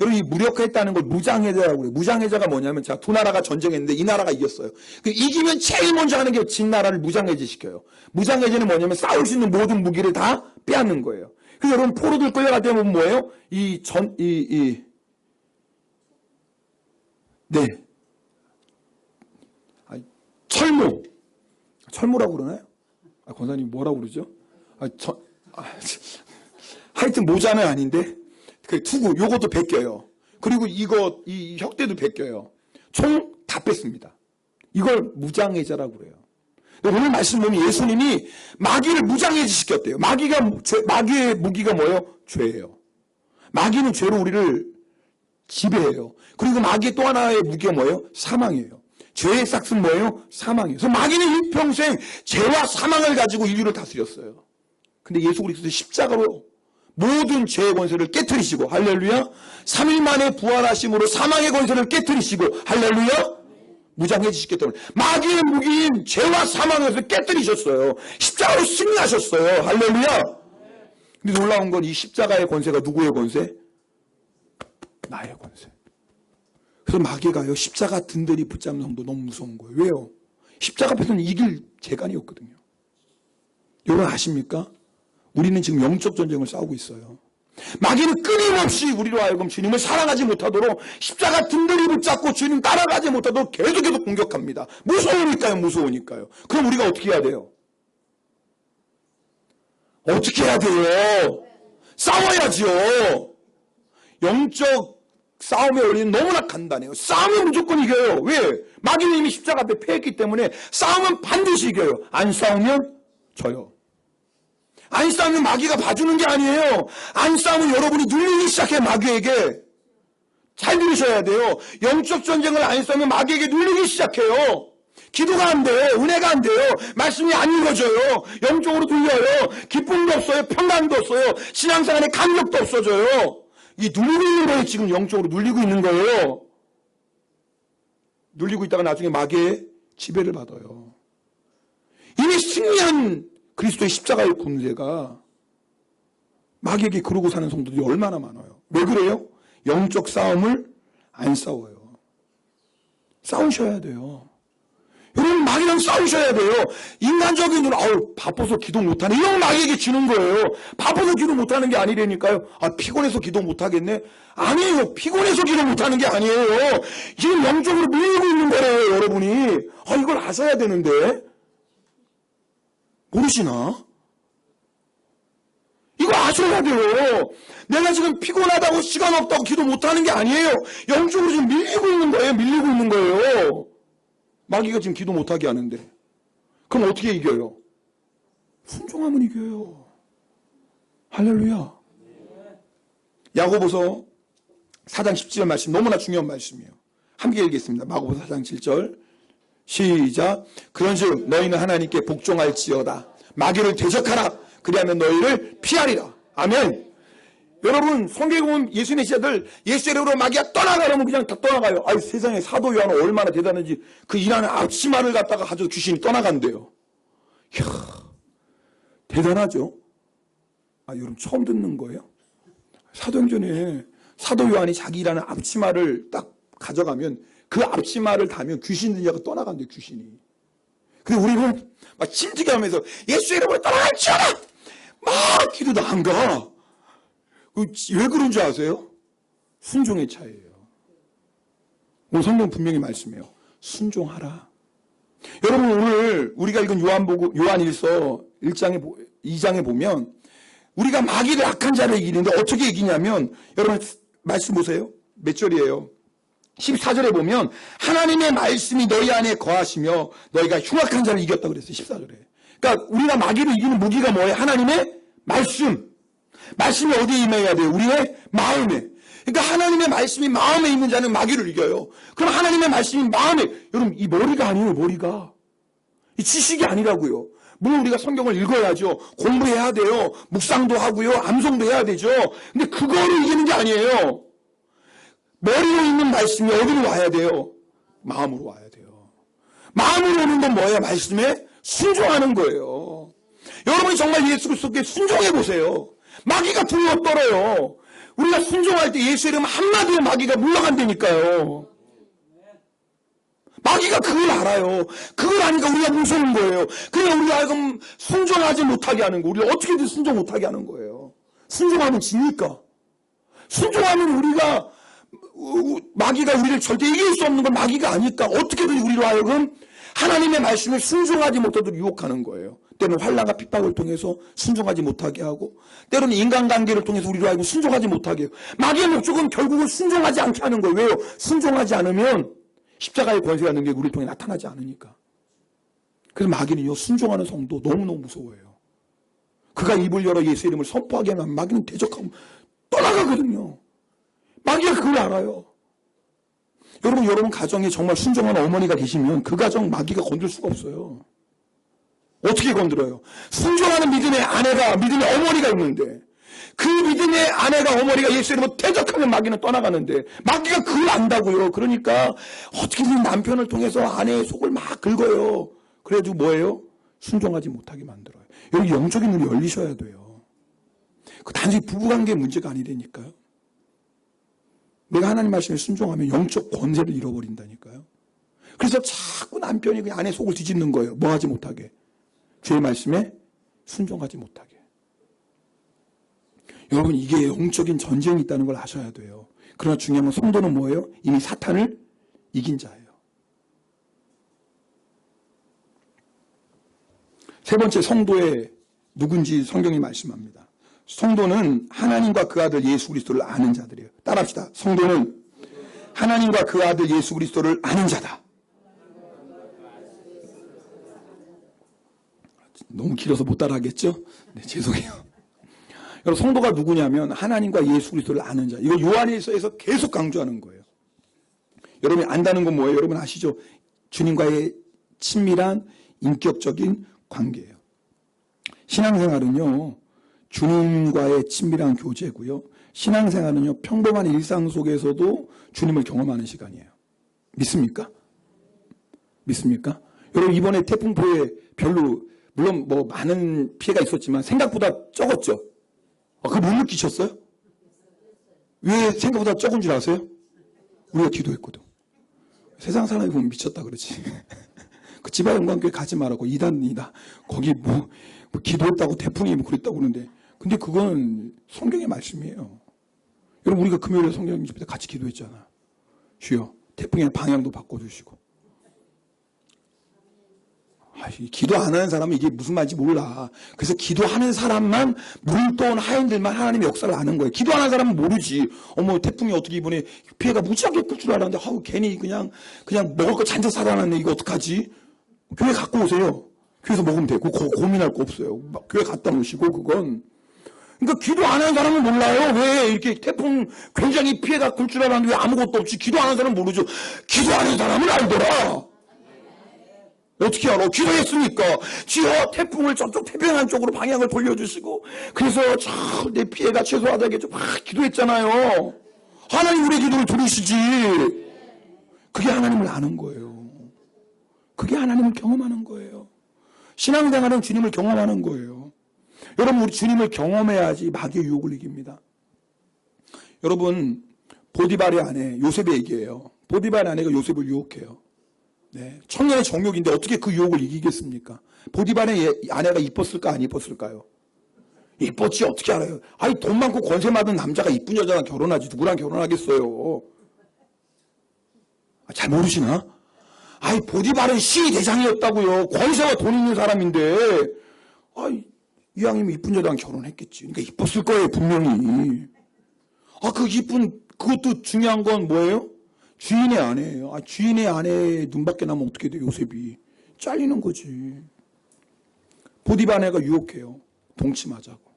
A: 여러분, 이 무력화했다는 걸 무장해제라고 그래요. 무장해제가 뭐냐면, 자, 두 나라가 전쟁했는데 이 나라가 이겼어요. 이기면 제일 먼저 하는 게 진 나라를 무장해제시켜요. 무장해제는 뭐냐면 싸울 수 있는 모든 무기를 다 빼앗는 거예요. 그래서 여러분, 포로들 끌려갈 때 보면 뭐예요? 철모라고 그러나요? 권사님 뭐라고 그러죠? 하여튼 모자는 아닌데, 그 투구, 요것도 베껴요. 그리고 이 혁대도 베껴요. 총 다 뺐습니다. 이걸 무장해제라고 그래요. 오늘 말씀 보면 예수님이 마귀를 무장해제 시켰대요. 마귀의 무기가 뭐예요? 죄예요. 마귀는 죄로 우리를 지배해요. 그리고 마귀의 또 하나의 무기가 뭐예요? 사망이에요. 죄의 싹은 뭐예요? 사망이에요. 그래서 마귀는 일평생 죄와 사망을 가지고 인류를 다스렸어요. 근데 예수 그리스도의 십자가로 모든 죄의 권세를 깨트리시고, 할렐루야, 3일 만에 부활하심으로 사망의 권세를 깨트리시고, 할렐루야, 무장해지시기 때문에 마귀의 무기인 죄와 사망을 깨트리셨어요. 십자가로 승리하셨어요. 할렐루야. 근데 놀라운 건 이 십자가의 권세가 누구의 권세? 나의 권세. 그래서 마귀가요, 십자가 든든히 붙잡는 성도 너무 무서운 거예요. 왜요? 십자가 앞에서는 이길 재간이 없거든요. 여러분 아십니까? 우리는 지금 영적 전쟁을 싸우고 있어요. 마귀는 끊임없이 우리로 하여금 주님을 사랑하지 못하도록 십자가 든든히 붙잡고 주님 따라가지 못하도록 계속해서 공격합니다. 무서우니까요. 그럼 우리가 어떻게 해야 돼요? 어떻게 해야 돼요? 싸워야지요. 영적 싸움의 원리는 너무나 간단해요. 싸우면 무조건 이겨요. 왜? 마귀는 이미 십자가 앞에 패했기 때문에 싸우면 반드시 이겨요. 안 싸우면 져요. 안 싸우면 마귀가 봐주는 게 아니에요. 안 싸우면 여러분이 눌리기 시작해, 마귀에게. 잘 들으셔야 돼요. 영적 전쟁을 안 싸우면 마귀에게 눌리기 시작해요. 기도가 안 돼요. 은혜가 안 돼요. 말씀이 안 읽어져요. 영적으로 눌려요. 기쁨도 없어요. 평강도 없어요. 신앙생활에 감격도 없어져요. 이 눌리고 있는 거예요. 지금 영적으로 눌리고 있는 거예요. 눌리고 있다가 나중에 마귀의 지배를 받아요. 이미 승리한 그리스도의 십자가의 군대가 마귀에게 그러고 사는 성도들이 얼마나 많아요. 왜 그래요? 영적 싸움을 안 싸워요. 싸우셔야 돼요. 여러분, 마귀랑 싸우셔야 돼요. 인간적인 눈, 바빠서 기도 못하네, 이런 마귀에게 지는 거예요. 바빠서 기도 못하는 게 아니라니까요. 피곤해서 기도 못하겠네? 아니에요. 피곤해서 기도 못하는 게 아니에요. 지금 영적으로 밀리고 있는 거예요, 여러분이. 이걸 아셔야 되는데 모르시나? 이거 아셔야 돼요. 내가 지금 피곤하다고 시간 없다고 기도 못하는 게 아니에요. 영적으로 지금 밀리고 있는 거예요. 마귀가 지금 기도 못하게 하는데. 그럼 어떻게 이겨요? 순종하면 이겨요. 할렐루야. 야고보서 4장 17절 말씀, 너무나 중요한 말씀이에요. 함께 읽겠습니다. 야고보서 4장 7절 시작. 그런즉 너희는 하나님께 복종할지어다. 마귀를 대적하라. 그리하면 너희를 피하리라. 아멘. 여러분, 성경에 보면 예수님의 제자들 예수 이름으로 마귀가 떠나가려면 그냥 다 떠나가요. 세상에 사도 요한은 얼마나 대단한지 그 일하는 앞치마를 갖다가 가져서 귀신이 떠나간대요. 이야, 대단하죠. 여러분 처음 듣는 거예요? 사도행전에 사도 요한이 자기 일하는 앞치마를 딱 가져가면 그 앞치마를 달면 귀신 들려가 떠나간대요, 귀신이. 근데 우리는 막 힘들게 하면서 예수 이름으로 떠나갈지어다! 막 기도도 안 가. 왜 그런 줄 아세요? 순종의 차이예요. 오늘 성경 분명히 말씀해요. 순종하라. 여러분, 오늘 우리가 읽은 요한일서 2장에 보면 우리가 마귀를 악한 자를 이기는데 어떻게 이기냐면, 여러분 말씀 보세요. 몇 절이에요? 14절에 보면 하나님의 말씀이 너희 안에 거하시며 너희가 흉악한 자를 이겼다고 그랬어요. 14절에. 그러니까 우리가 마귀를 이기는 무기가 뭐예요? 하나님의 말씀. 말씀이 어디에 임해야 돼요? 우리의 마음에. 그러니까 하나님의 말씀이 마음에 있는 자는 마귀를 이겨요. 그럼 하나님의 말씀이 마음에, 여러분 이 머리가 아니에요. 머리가. 이 지식이 아니라고요. 물론 우리가 성경을 읽어야죠. 공부해야 돼요. 묵상도 하고요. 암송도 해야 되죠. 근데 그거를 이기는 게 아니에요. 머리에 있는 말씀이 어디로 와야 돼요? 마음으로 와야 돼요. 마음으로 오는 건 뭐예요? 말씀에 순종하는 거예요. 여러분이 정말 예수 그리스도께 순종해 보세요. 마귀가 두려워 떨어요. 우리가 순종할 때 예수 이름 한마디에 마귀가 물러간다니까요. 마귀가 그걸 알아요. 그걸 아니까 우리가 무서운 거예요. 그냥 우리가 알고 순종하지 못하게 하는 거. 우리가 어떻게든 순종 못하게 하는 거예요. 순종하면 지니까. 순종하면 우리가 마귀가 우리를 절대 이길 수 없는 건 마귀가 아니까 어떻게든 우리로 하여금 하나님의 말씀을 순종하지 못하도록 유혹하는 거예요. 때로는 환난과 핍박을 통해서 순종하지 못하게 하고 때로는 인간관계를 통해서 우리로 하여금 순종하지 못하게 해요. 마귀의 목적은 결국은 순종하지 않게 하는 거예요. 왜요? 순종하지 않으면 십자가의 권세가 능력이 우리를 통해 나타나지 않으니까. 그래서 마귀는요, 순종하는 성도 너무너무 무서워해요. 그가 입을 열어 예수 이름을 선포하게 하면 마귀는 대적하고 떠나가거든요. 마귀가 그걸 알아요. 여러분 가정에 정말 순종하는 어머니가 계시면 그 가정 마귀가 건들 수가 없어요. 어떻게 건드려요? 순종하는 믿음의 아내가, 믿음의 어머니가 있는데 그 믿음의 아내가, 어머니가 예수 이름으로 대적하면 마귀는 떠나가는데 마귀가 그걸 안다고요. 그러니까 어떻게든 남편을 통해서 아내의 속을 막 긁어요. 그래가지고 뭐예요? 순종하지 못하게 만들어요. 여기 영적인 눈이 열리셔야 돼요. 그 단지 부부관계 문제가 아니라니까요. 내가 하나님 말씀에 순종하면 영적 권세를 잃어버린다니까요. 그래서 자꾸 남편이 그 아내 속을 뒤집는 거예요. 뭐 하지 못하게. 주의 말씀에 순종하지 못하게. 여러분 이게 영적인 전쟁이 있다는 걸 아셔야 돼요. 그러나 중요한 건 성도는 뭐예요? 이미 사탄을 이긴 자예요. 세 번째 성도의 누군지 성경이 말씀합니다. 성도는 하나님과 그 아들 예수 그리스도를 아는 자들이에요. 따라합시다. 성도는 하나님과 그 아들 예수 그리스도를 아는 자다. 너무 길어서 못 따라하겠죠? 네, 죄송해요. 여러분 성도가 누구냐면 하나님과 예수 그리스도를 아는 자. 이거 요한일서에서 계속 강조하는 거예요. 여러분이 안다는 건 뭐예요? 여러분 아시죠? 주님과의 친밀한 인격적인 관계예요. 신앙생활은요. 주님과의 친밀한 교제고요. 신앙생활은요. 평범한 일상 속에서도 주님을 경험하는 시간이에요. 믿습니까? 믿습니까? 여러분 이번에 태풍포에 별로 물론 뭐 많은 피해가 있었지만 생각보다 적었죠? 그거 못 느끼셨어요? 왜 생각보다 적은 줄 아세요? 우리가 기도했거든. 세상 사람이 보면 미쳤다 그러지. 그 지방영광교회 가지 말라고 이단이다. 거기 뭐 기도했다고 태풍이 뭐 그랬다고 그러는데 근데 그건 성경의 말씀이에요. 여러분 우리가 금요일에 성경 집에 같이 기도했잖아. 주여 태풍의 방향도 바꿔주시고. 기도 안 하는 사람은 이게 무슨 말인지 몰라. 그래서 기도하는 사람만 물 떠온 하인들만 하나님의 역사를 아는 거예요. 기도 안 하는 사람은 모르지. 어머 태풍이 어떻게 이번에 피해가 무지하게 클 줄 알았는데 괜히 그냥 먹을 거 잔뜩 사다 놨네. 이거 어떡하지? 교회 갖고 오세요. 교회에서 먹으면 되고 고민할 거 없어요. 교회 갖다 놓으시고 그건. 그러니까 기도 안 하는 사람은 몰라요. 왜 이렇게 태풍 굉장히 피해가 클 줄 알았는데 왜 아무것도 없지? 기도 안 하는 사람은 모르죠. 기도하는 사람은 알더라. 어떻게 알아? 기도했으니까. 주여 태풍을 저쪽 태평양 쪽으로 방향을 돌려주시고 그래서 내 피해가 최소화되게 좀 막 기도했잖아요. 하나님 우리의 기도를 들으시지. 그게 하나님을 아는 거예요. 그게 하나님을 경험하는 거예요. 신앙생활은 주님을 경험하는 거예요. 여러분 우리 주님을 경험해야지 마귀의 유혹을 이깁니다. 여러분 보디발의 아내 요셉의 얘기예요. 보디발의 아내가 요셉을 유혹해요. 네, 청년의 정욕인데 어떻게 그 유혹을 이기겠습니까? 보디발의 아내가 이뻤을까 안 이뻤을까요? 이뻤지 어떻게 알아요? 아니 돈 많고 권세 많은 남자가 이쁜 여자랑 결혼하지 누구랑 결혼하겠어요? 잘 모르시나? 아니 보디발은 시위 대장이었다고요. 권세와 돈 있는 사람인데 이왕이면 이쁜 여자랑 결혼했겠지. 그러니까 이뻤을 거예요 분명히. 그 이쁜 그것도 중요한 건 뭐예요? 주인의 아내예요. 주인의 아내의 눈밖에 나면 어떻게 돼요? 요셉이 잘리는 거지. 보디발 아내가 유혹해요. 동침하자고.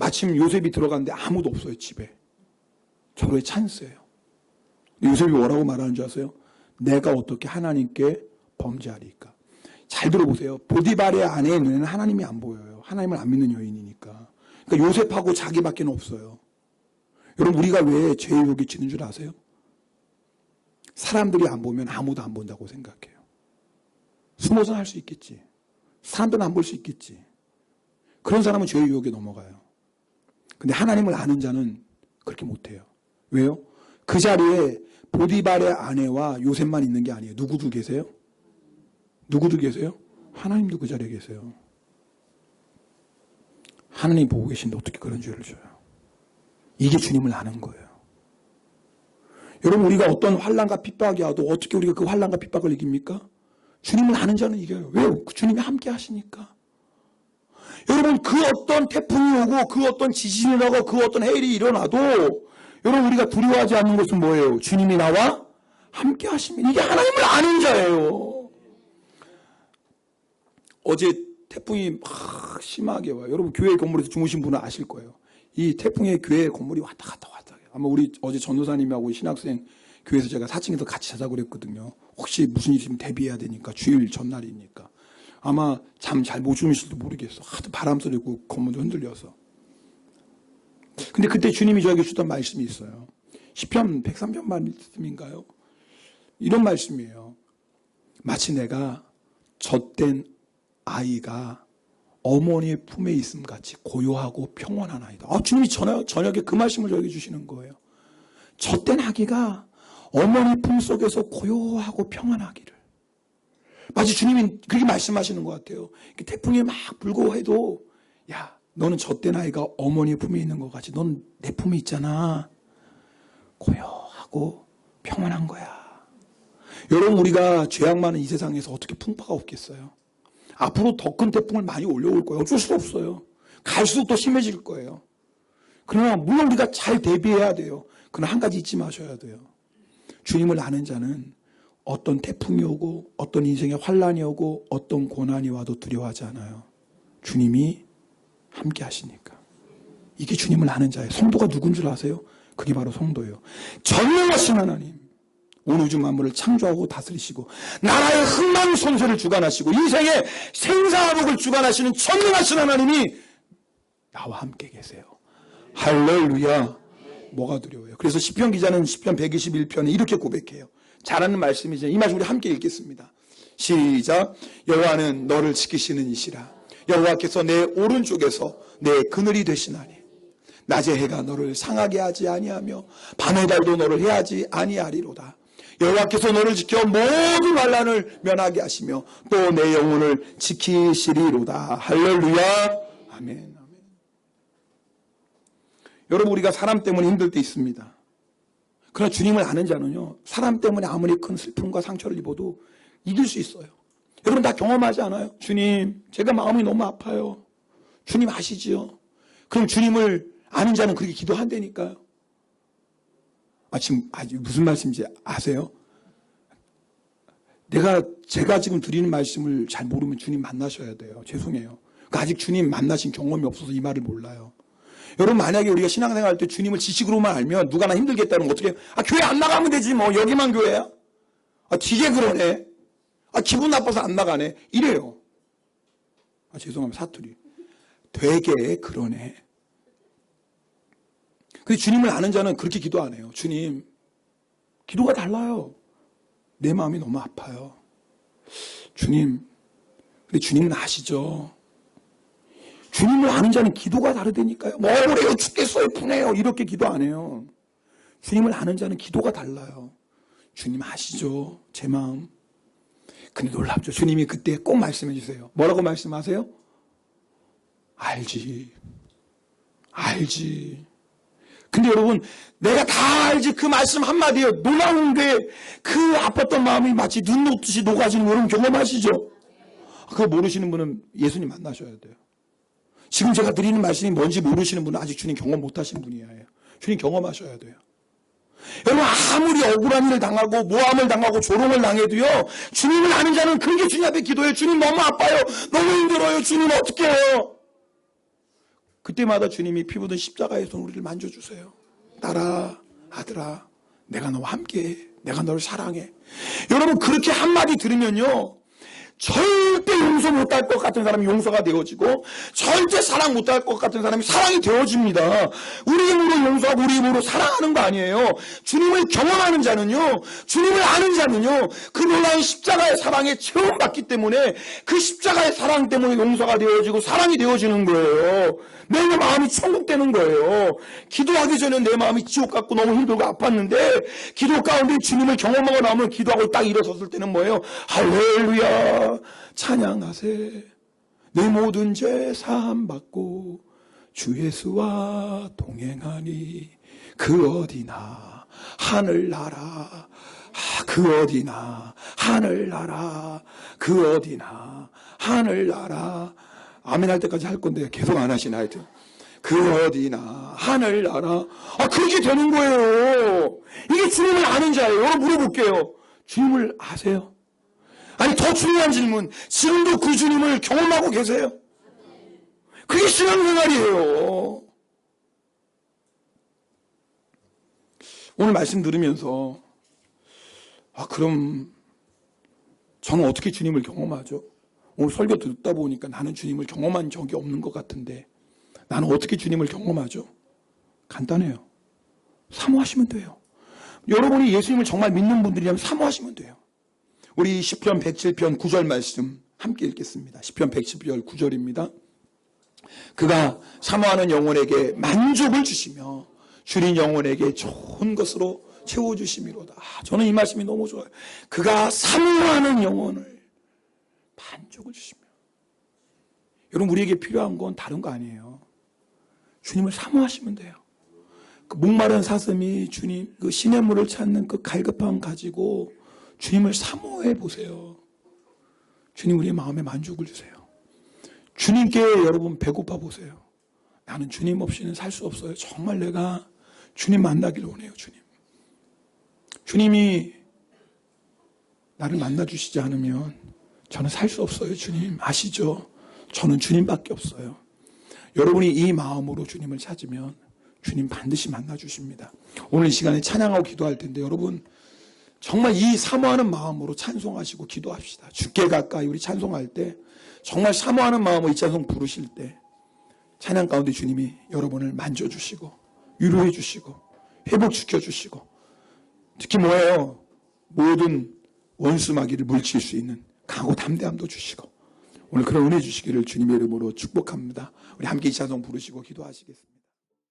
A: 마침 요셉이 들어갔는데 아무도 없어요, 집에. 절호의 찬스예요. 요셉이 뭐라고 말하는 줄 아세요? 내가 어떻게 하나님께 범죄하리까? 잘 들어보세요. 보디발의 아내의 눈에는 하나님이 안 보여요. 하나님을 안 믿는 여인이니까. 그러니까 요셉하고 자기밖에 없어요. 여러분, 우리가 왜 죄의 유혹에 지는 줄 아세요? 사람들이 안 보면 아무도 안 본다고 생각해요. 숨어서 할 수 있겠지. 사람들은 안 볼 수 있겠지. 그런 사람은 죄의 유혹에 넘어가요. 근데 하나님을 아는 자는 그렇게 못해요. 왜요? 그 자리에 보디발의 아내와 요셉만 있는 게 아니에요. 누구도 계세요? 누구도 계세요? 하나님도 그 자리에 계세요. 하나님 보고 계신데 어떻게 그런 죄를 져요? 이게 주님을 아는 거예요. 여러분, 우리가 어떤 환난과 핍박이 와도 어떻게 우리가 그 환난과 핍박을 이깁니까? 주님을 아는 자는 이겨요. 왜요? 주님이 함께 하시니까. 여러분, 그 어떤 태풍이 오고 그 어떤 지진이 나고 그 어떤 해일이 일어나도 여러분, 우리가 두려워하지 않는 것은 뭐예요? 주님이 나와 함께 하시면. 이게 하나님을 아는 자예요. 어제 태풍이 막 심하게 와요. 여러분, 교회 건물에서 주무신 분은 아실 거예요. 이 태풍에 교회 건물이 왔다 갔다. 아마 우리 어제 전도사님하고 신학생 교회에서 제가 4층에서 같이 자자고 그랬거든요. 혹시 무슨 일이 있으면 대비해야 되니까, 주일 전날이니까. 아마 잠 잘 못 주무실지도 모르겠어. 하도 바람 소리고 건물도 흔들려서. 근데 그때 주님이 저에게 주던 말씀이 있어요. 시편 103편 말씀인가요? 이런 말씀이에요. 마치 내가 젖된 아이가 어머니의 품에 있음 같이 고요하고 평온한 아이다. 주님이 저녁에 그 말씀을 저에게 주시는 거예요. 젖된 아기가 어머니 품 속에서 고요하고 평안하기를. 마치 주님이 그렇게 말씀하시는 것 같아요. 태풍이 막 불고 해도, 야, 너는 젖된 아이가 어머니 품에 있는 것 같이 넌 내 품에 있잖아. 고요하고 평안한 거야. 여러분, 우리가 죄악 많은 이 세상에서 어떻게 풍파가 없겠어요? 앞으로 더 큰 태풍을 많이 올려올 거예요. 어쩔 수 없어요. 갈수록 더 심해질 거예요. 그러나 물론 우리가 잘 대비해야 돼요. 그러나 한 가지 잊지 마셔야 돼요. 주님을 아는 자는 어떤 태풍이 오고 어떤 인생의 환란이 오고 어떤 고난이 와도 두려워하지 않아요. 주님이 함께 하시니까. 이게 주님을 아는 자예요. 성도가 누군 줄 아세요? 그게 바로 성도예요. 전능하신 하나님, 온 우주 만물을 창조하고 다스리시고 나라의 흥망성쇠를 주관하시고 인생의 생사화복을 주관하시는 전능하신 하나님이 나와 함께 계세요. 할렐루야. 뭐가 두려워요? 그래서 시편 기자는 시편 121편에 이렇게 고백해요. 잘하는 말씀이죠. 이 말씀 우리 함께 읽겠습니다. 시작. 여호와는 너를 지키시는 이시라. 여호와께서 내 오른쪽에서 내 그늘이 되시나니 낮의 해가 너를 상하게 하지 아니하며 밤의 달도 너를 해하지 아니하리로다. 여호와께서 너를 지켜 모든 환난을 면하게 하시며 또 내 영혼을 지키시리로다. 할렐루야. 아멘. 여러분, 우리가 사람 때문에 힘들 때 있습니다. 그러나 주님을 아는 자는요, 사람 때문에 아무리 큰 슬픔과 상처를 입어도 이길 수 있어요. 여러분 다 경험하지 않아요? 주님, 제가 마음이 너무 아파요. 주님 아시지요? 그럼 주님을 아는 자는 그렇게 기도한다니까요. 지금 무슨 말씀인지 아세요? 제가 지금 드리는 말씀을 잘 모르면 주님 만나셔야 돼요. 죄송해요. 그러니까 아직 주님 만나신 경험이 없어서 이 말을 몰라요. 여러분, 만약에 우리가 신앙생활 할 때 주님을 지식으로만 알면 누가나 힘들겠다는 거 어떻게, 교회 안 나가면 되지 뭐, 여기만 교회야? 되게 그러네. 기분 나빠서 안 나가네. 이래요. 죄송합니다. 사투리. 되게 그러네. 근데 주님을 아는 자는 그렇게 기도 안 해요. 주님, 기도가 달라요. 내 마음이 너무 아파요. 주님, 근데 주님은 아시죠? 주님을 아는 자는 기도가 다르다니까요. 뭐 억울해요, 죽겠어요, 분해요, 이렇게 기도 안 해요. 주님을 아는 자는 기도가 달라요. 주님 아시죠? 제 마음. 근데 놀랍죠. 주님이 그때 꼭 말씀해 주세요. 뭐라고 말씀하세요? 알지. 근데 여러분, 내가 다 알지 그 말씀 한마디예요. 놀라운 게 그 아팠던 마음이 마치 눈 녹듯이 녹아지는 거 여러분 경험하시죠? 그거 모르시는 분은 예수님 만나셔야 돼요. 지금 제가 드리는 말씀이 뭔지 모르시는 분은 아직 주님 경험 못하신 분이에요. 주님 경험하셔야 돼요. 여러분, 아무리 억울한 일을 당하고 모함을 당하고 조롱을 당해도요, 주님을 아는 자는 그렇게 주님 앞에 기도해요. 주님 너무 아파요. 너무 힘들어요. 주님 어떻게 해요? 그때마다 주님이 피 묻은 십자가에서 우리를 만져주세요. 딸아, 아들아, 내가 너와 함께해. 내가 너를 사랑해. 여러분, 그렇게 한마디 들으면요, 절대 용서 못할 것 같은 사람이 용서가 되어지고, 절대 사랑 못할 것 같은 사람이 사랑이 되어집니다. 우리 힘으로 용서하고 우리 힘으로 사랑하는 거 아니에요. 주님을 경험하는 자는요, 주님을 아는 자는요, 그 놀라운 십자가의 사랑에 체험받기 때문에 그 십자가의 사랑 때문에 용서가 되어지고 사랑이 되어지는 거예요. 내 마음이 천국 되는 거예요. 기도하기 전에 내 마음이 지옥 같고 너무 힘들고 아팠는데, 기도 가운데 주님을 경험하고 나면 기도하고 딱 일어섰을 때는 뭐예요? 할렐루야, 찬양하세. 내 모든 죄 사함 받고 주 예수와 동행하니 그 어디나 하늘나라, 그 어디나 하늘나라, 그 어디나 하늘나라. 아멘 할 때까지 할 건데 계속 안 하시나 하여튼. 그 어디나 하늘나라. 그렇게 되는 거예요. 이게 주님을 아는 자예요. 여러분 물어볼게요. 주님을 아세요? 아니, 더 중요한 질문. 지금도 그 주님을 경험하고 계세요? 그게 신앙생활이에요. 오늘 말씀 들으면서 그럼 저는 어떻게 주님을 경험하죠? 오늘 설교 듣다 보니까 나는 주님을 경험한 적이 없는 것 같은데 나는 어떻게 주님을 경험하죠? 간단해요. 사모하시면 돼요. 여러분이 예수님을 정말 믿는 분들이라면 사모하시면 돼요. 우리 시편 107편 9절 말씀 함께 읽겠습니다. 시편 107편 9절입니다. 그가 사모하는 영혼에게 만족을 주시며 줄인 영혼에게 좋은 것으로 채워주심이로다. 저는 이 말씀이 너무 좋아요. 그가 사모하는 영혼을 만족을 주시며. 여러분, 우리에게 필요한 건 다른 거 아니에요. 주님을 사모하시면 돼요. 그 목마른 사슴이 주님, 그 시냇물을 찾는 그 갈급함 가지고 주님을 사모해 보세요. 주님, 우리의 마음에 만족을 주세요. 주님께 여러분 배고파 보세요. 나는 주님 없이는 살 수 없어요. 정말 내가 주님 만나길 원해요. 주님이 나를 만나주시지 않으면 저는 살 수 없어요. 주님 아시죠? 저는 주님밖에 없어요. 여러분이 이 마음으로 주님을 찾으면 주님 반드시 만나주십니다. 오늘 이 시간에 찬양하고 기도할 텐데 여러분 정말 이 사모하는 마음으로 찬송하시고 기도합시다. 주께 가까이 우리 찬송할 때 정말 사모하는 마음으로 이 찬송 부르실 때 찬양 가운데 주님이 여러분을 만져주시고 위로해 주시고 회복시켜 주시고 특히 뭐예요? 모든 원수마귀를 물칠 수 있는 강하고 담대함도 주시고 오늘 그런 은혜 주시기를 주님의 이름으로 축복합니다. 우리 함께 이 찬송 부르시고 기도하시겠습니다.